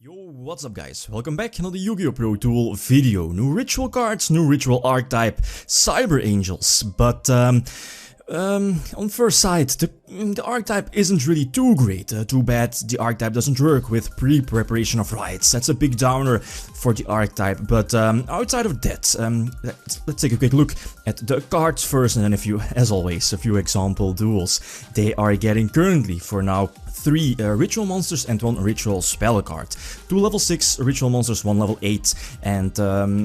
Yo, what's up guys? Welcome back to the YgoPro tool video. New ritual cards, new ritual archetype, Cyber Angels. But on first sight, the archetype isn't really too great. Too bad the archetype doesn't work with Pre-Preparation of Rites. That's a big downer for the archetype. But outside of that, let's take a quick look at the cards first, and then as always, a few example duels. They are getting currently, for now, 3 ritual monsters and 1 ritual spell card. 2 level 6 ritual monsters, 1 level 8, and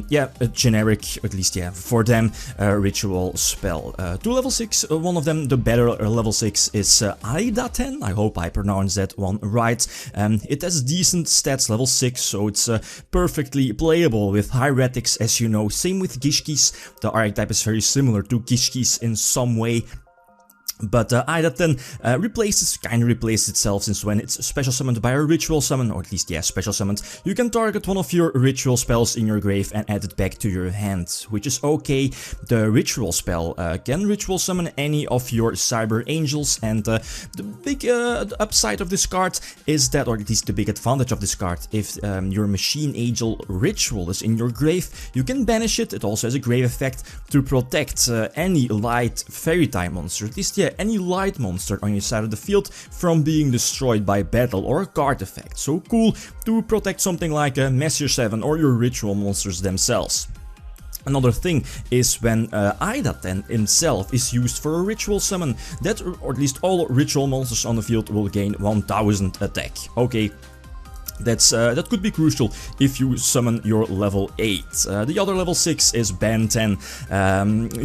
yeah, a generic, at least yeah, for them, ritual spell. 2 level 6, one of them, the better level 6, is Ida10. I hope I pronounced that one right. It has decent stats, level 6, so it's perfectly playable with Hieratics, as you know. Same with Gishkis. The archetype is very similar to Gishkis in some way. But Ida10 kinda replaces itself, since when it's special summoned by a ritual summon, or at least, yeah, special summoned, you can target one of your ritual spells in your grave and add it back to your hand, which is okay. The ritual spell can ritual summon any of your Cyber Angels, and the big upside of this card is that, or at least the big advantage of this card, if your Machine Angel ritual is in your grave, you can banish it. It also has a grave effect to protect any light fairy type monster, at least, yeah, any light monster on your side of the field from being destroyed by battle or a card effect. So cool to protect something like a Messier 7 or your ritual monsters themselves. Another thing is when Ida10 himself is used for a ritual summon, that, or at least all ritual monsters on the field, will gain 1000 attack. Okay. That could be crucial if you summon your level 8. The other level 6 is Ban 10.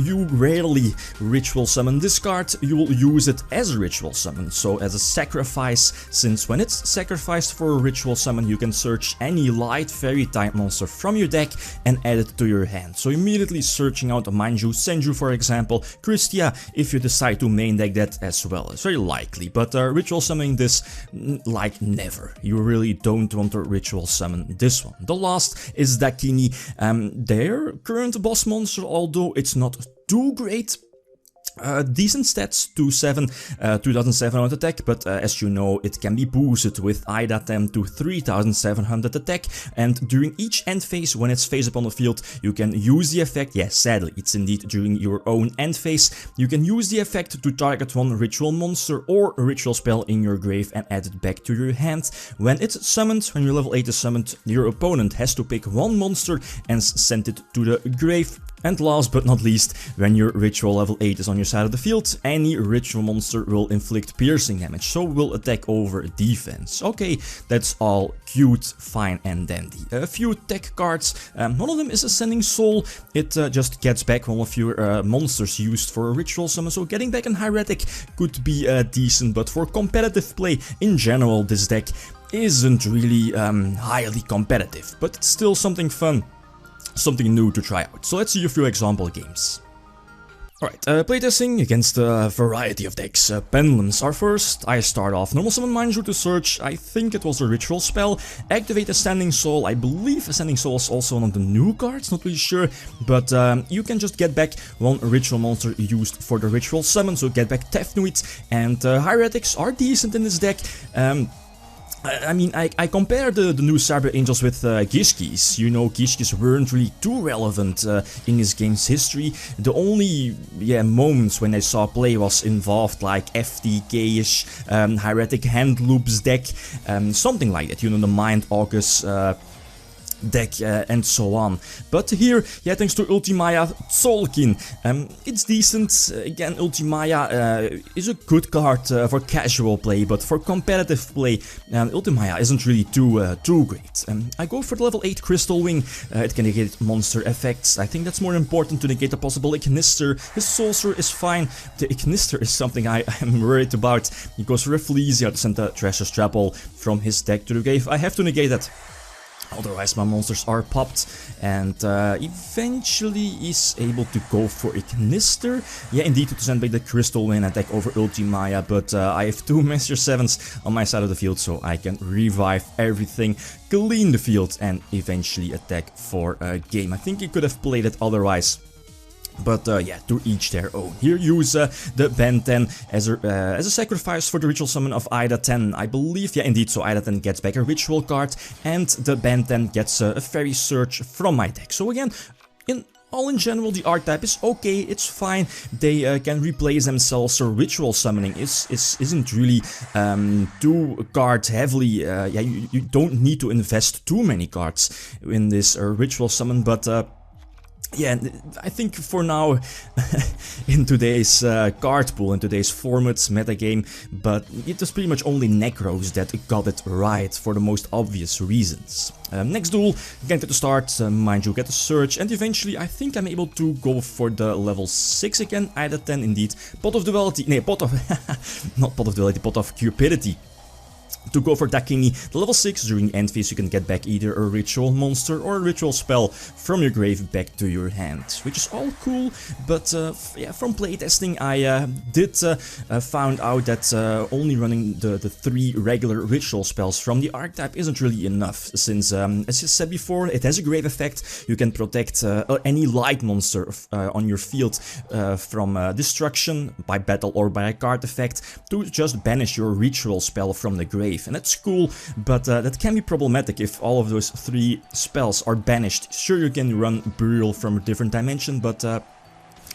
You rarely ritual summon this card, you will use it as a ritual summon, so as a sacrifice, since when it's sacrificed for a ritual summon, you can search any light fairy type monster from your deck and add it to your hand. So immediately searching out Manju, Senju for example, Christia, if you decide to main deck that as well. It's very likely, but ritual summoning this, like, never. You really don't want to ritual summon this one. The last is Dakini, their current boss monster, although it's not too great. Decent stats, 2700 attack, but as you know, it can be boosted with Ida10 to 3700 attack, and during each end phase, when it's face up on the field, you can use the effect. Yes, sadly, it's indeed during your own end phase. You can use the effect to target one ritual monster or a ritual spell in your grave and add it back to your hand. When it's summoned, when your level 8 is summoned, your opponent has to pick one monster and send it to the grave. And last but not least, when your ritual level 8 is on your side of the field, any ritual monster will inflict piercing damage, so will attack over defense. Okay, that's all cute, fine and dandy. A few tech cards, one of them is Ascending Soul. It just gets back one of your monsters used for a ritual summon, so getting back an Hieratic could be decent, but for competitive play in general, this deck isn't really highly competitive, but it's still something fun. Something new to try out. So let's see a few example games. Alright, playtesting against a variety of decks. Pendulums are first. I start off normal summon Manju to search, I think it was a ritual spell. Activate Ascending Soul. I believe Ascending Soul is also one of the new cards, not really sure. But you can just get back one ritual monster used for the ritual summon, so get back Tefnuit. And Hieratics are decent in this deck. I mean, I compare the new Cyber Angels with Gishkis. You know, Gishkis weren't really too relevant in this game's history. The only moments when I saw play was involved like FTK-ish, Hieratic Hand Loops deck, something like that, you know, the Mind August deck and so on. But here, yeah, thanks to Ultimaya Tzolkin, it's decent. Again, Ultimaya is a good card for casual play, but for competitive play, Ultimaya isn't really too great. I go for the level 8 Crystal Wing. It can negate monster effects. I think that's more important to negate a possible Ignister. His Sorcerer is fine. The Ignister is something I am worried about. He goes for a Fleesia to send a Treasure Strapple from his deck to the grave. I have to negate that. Otherwise my monsters are popped, and eventually is able to go for Ignister. Yeah, indeed, to send back the Crystal Wing attack over Ultimaya, but I have 2 Messier 7s on my side of the field, so I can revive everything, clean the field, and eventually attack for a game. I think he could have played it otherwise. But yeah, to each their own. Here use the Ben 10 as a sacrifice for the ritual summon of Ida 10, I believe. Yeah, indeed, so Ida 10 gets back a ritual card, and the Ben 10 gets a Fairy Surge from my deck. So again, in general, the archetype is okay, it's fine. They can replace themselves, so ritual summoning isn't really too card heavily. Yeah, you don't need to invest too many cards in this ritual summon, but yeah, I think for now, in today's card pool, in today's format, metagame, but it was pretty much only Necros that got it right for the most obvious reasons. Next duel, again get to start, mind you, get a Surge, and eventually I think I'm able to go for the level 6 again, Ida 10 indeed, Pot of Duality, not Pot of Duality, Pot of Cupidity. To go for Dakini, the level 6, during end phase you can get back either a ritual monster or a ritual spell from your grave back to your hand, which is all cool, but yeah, from playtesting I did found out that only running the 3 regular ritual spells from the archetype isn't really enough, since as I said before, it has a grave effect. You can protect any light monster on your field from destruction by battle or by a card effect, to just banish your ritual spell from the grave. And that's cool, but that can be problematic if all of those 3 spells are banished. Sure, you can run Burial from a different dimension, but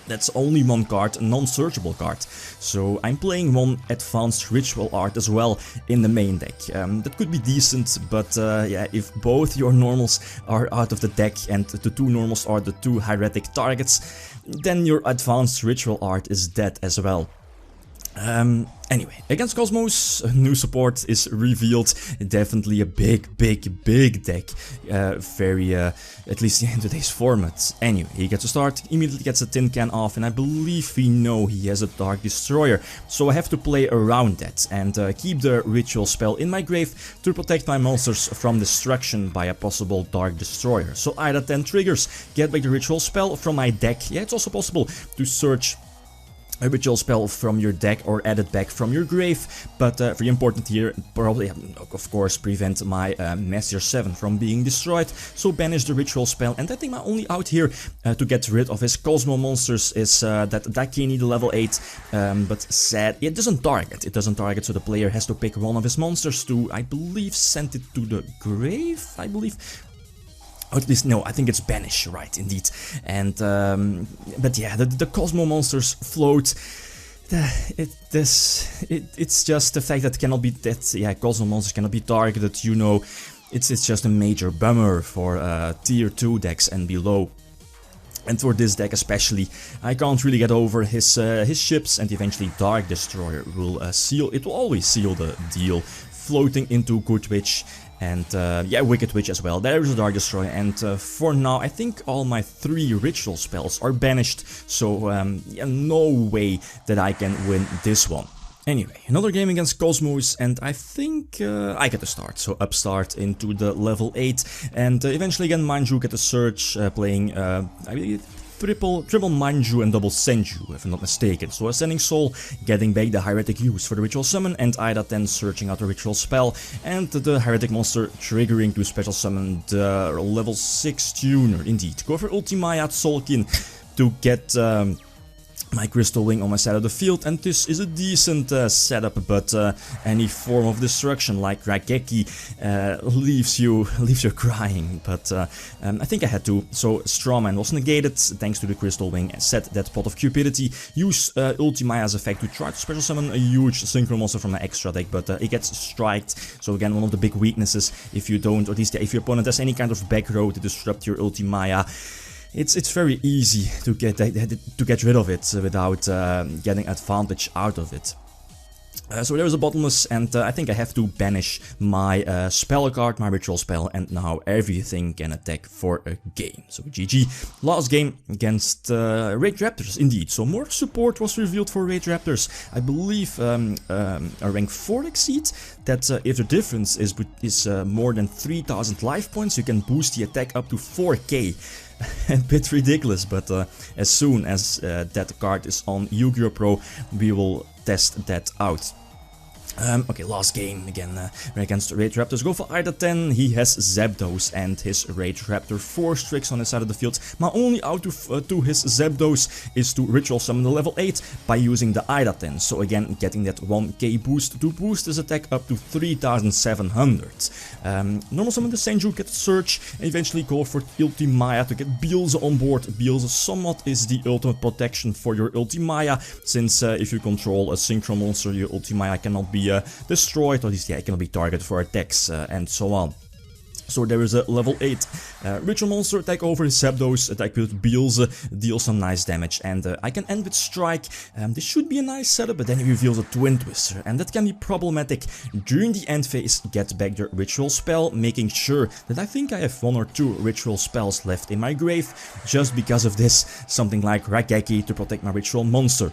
that's only 1 card, a non-searchable card. So I'm playing 1 advanced ritual art as well in the main deck. That could be decent, but yeah, if both your normals are out of the deck and the 2 normals are the 2 hieratic targets, then your advanced ritual art is dead as well. Anyway, against Cosmos, new support is revealed. Definitely a big deck. Very, at least in today's format. Anyway, he gets to start, immediately gets a tin can off, and I believe we know he has a Dark Destroyer. So I have to play around that and keep the ritual spell in my grave to protect my monsters from destruction by a possible Dark Destroyer. So Ida 10 triggers, get back the ritual spell from my deck. Yeah, it's also possible to search a ritual spell from your deck or add it back from your grave, but very important here, probably, of course, prevent my Messier 7 from being destroyed, so banish the ritual spell. And I think my only out here to get rid of his Cosmo monsters is that Dakini, the level 8, but sad, it doesn't target, so the player has to pick 1 of his monsters to, I believe, send it to the grave, I believe. Or at least, no, I think it's banish, right, indeed. And, but yeah, the Cosmo monsters float. It's just the fact that cannot be, yeah, Cosmo monsters cannot be targeted, you know. It's just a major bummer for tier 2 decks and below. And for this deck especially, I can't really get over his ships, and eventually Dark Destroyer will will always seal the deal, floating into Good Witch. And yeah, Wicked Witch as well. There is a Dark Destroyer, and for now I think all my 3 ritual spells are banished, so yeah, no way that I can win this one. Anyway, another game against Cosmos, and I think I get to start. So upstart into the level 8, and eventually again mind you get a Surge, playing I believe triple Manju and double Senju, if I'm not mistaken. So Ascending Soul, getting back the Hieratic use for the ritual summon, and Ida 10 searching out the ritual spell, and the Hieratic monster triggering to special summon the level 6 tuner. Indeed, go for Ultimaya Tsolkin to get my Crystal Wing on my side of the field, and this is a decent setup, but any form of destruction like Raigeki leaves you crying, but I think I had to. So Strawman was negated thanks to the Crystal Wing, and set that Pot of Cupidity, use Ultimaya's effect to try to special summon a huge synchro monster from my extra deck, but it gets striked. So again, one of the big weaknesses, if you don't, or at least if your opponent has any kind of back row to disrupt your Ultimaya, it's very easy to get rid of it without getting advantage out of it. So there's a Bottomless, and I think I have to banish my spell card, my ritual spell, and now everything can attack for a game. So GG. Last game against Rage Raptors, indeed. So more support was revealed for Rage Raptors. I believe a rank 4 exceed, that if the difference is more than 3000 life points, you can boost the attack up to 4k. A bit ridiculous, but as soon as that card is on YgoPro, we will test that out. Okay, last game again against Rage Raptors. Go for either 10. He has Zapdos and his Rage Raptor 4 Strix on his side of the field. My only out to his Zapdos is to Ritual Summon the level 8 by using the Ida 10. So again, getting that 1k boost to boost his attack up to 3700. Normal Summon the Senju, get Search, and eventually go for Ultimaya to get Beelze on board. Beelze somewhat is the ultimate protection for your Ultimaya, since if you control a Synchro monster, your Ultimaya cannot be destroyed, or at least, yeah, it cannot be targeted for attacks and so on. So there is a level 8 Ritual Monster attack over his Zapdos, attack with Beelze, deals some nice damage, and I can end with Strike. This should be a nice setup, but then he reveals a Twin Twister, and that can be problematic. During the end phase, get back the Ritual Spell, making sure that I think I have 1 or 2 Ritual Spells left in my grave, just because of this, something like Raigeki to protect my Ritual Monster.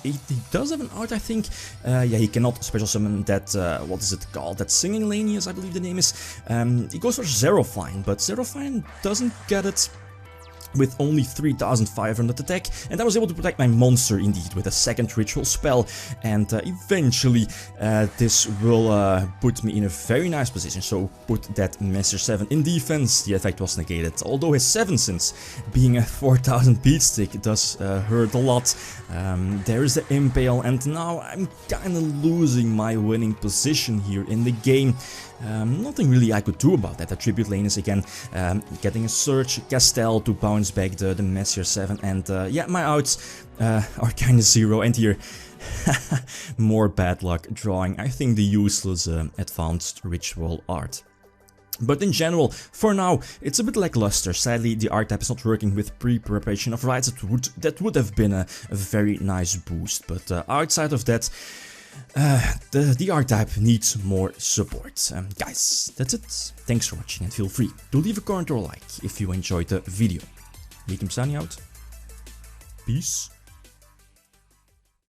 He does have an art, I think. Yeah, he cannot special summon that, what is it called? That Singing Lanius, I believe the name is. He goes for Zerofine, but Zerofine doesn't get it with only 3500 attack, and I was able to protect my monster indeed with a second Ritual Spell, and eventually this will put me in a very nice position. So put that Messer 7 in defense, the effect was negated, although his 7 Sins, being a 4000 beatstick, does hurt a lot. There is the Impale, and now I'm kinda losing my winning position here in the game. Nothing really I could do about that. The Tribute Lane is again getting a Search, Castel to bounce back the Messier 7, and yeah, my outs are kinda zero, and here more bad luck drawing, I think, the useless advanced ritual art. But in general, for now, it's a bit lackluster. Sadly, the archetype is not working with Pre-Preparation of Rites. That would have been a very nice boost, but outside of that, the archetype needs more support. Guys, that's it. Thanks for watching, and feel free to leave a comment or a like if you enjoyed the video. YgoPro signing out. Peace.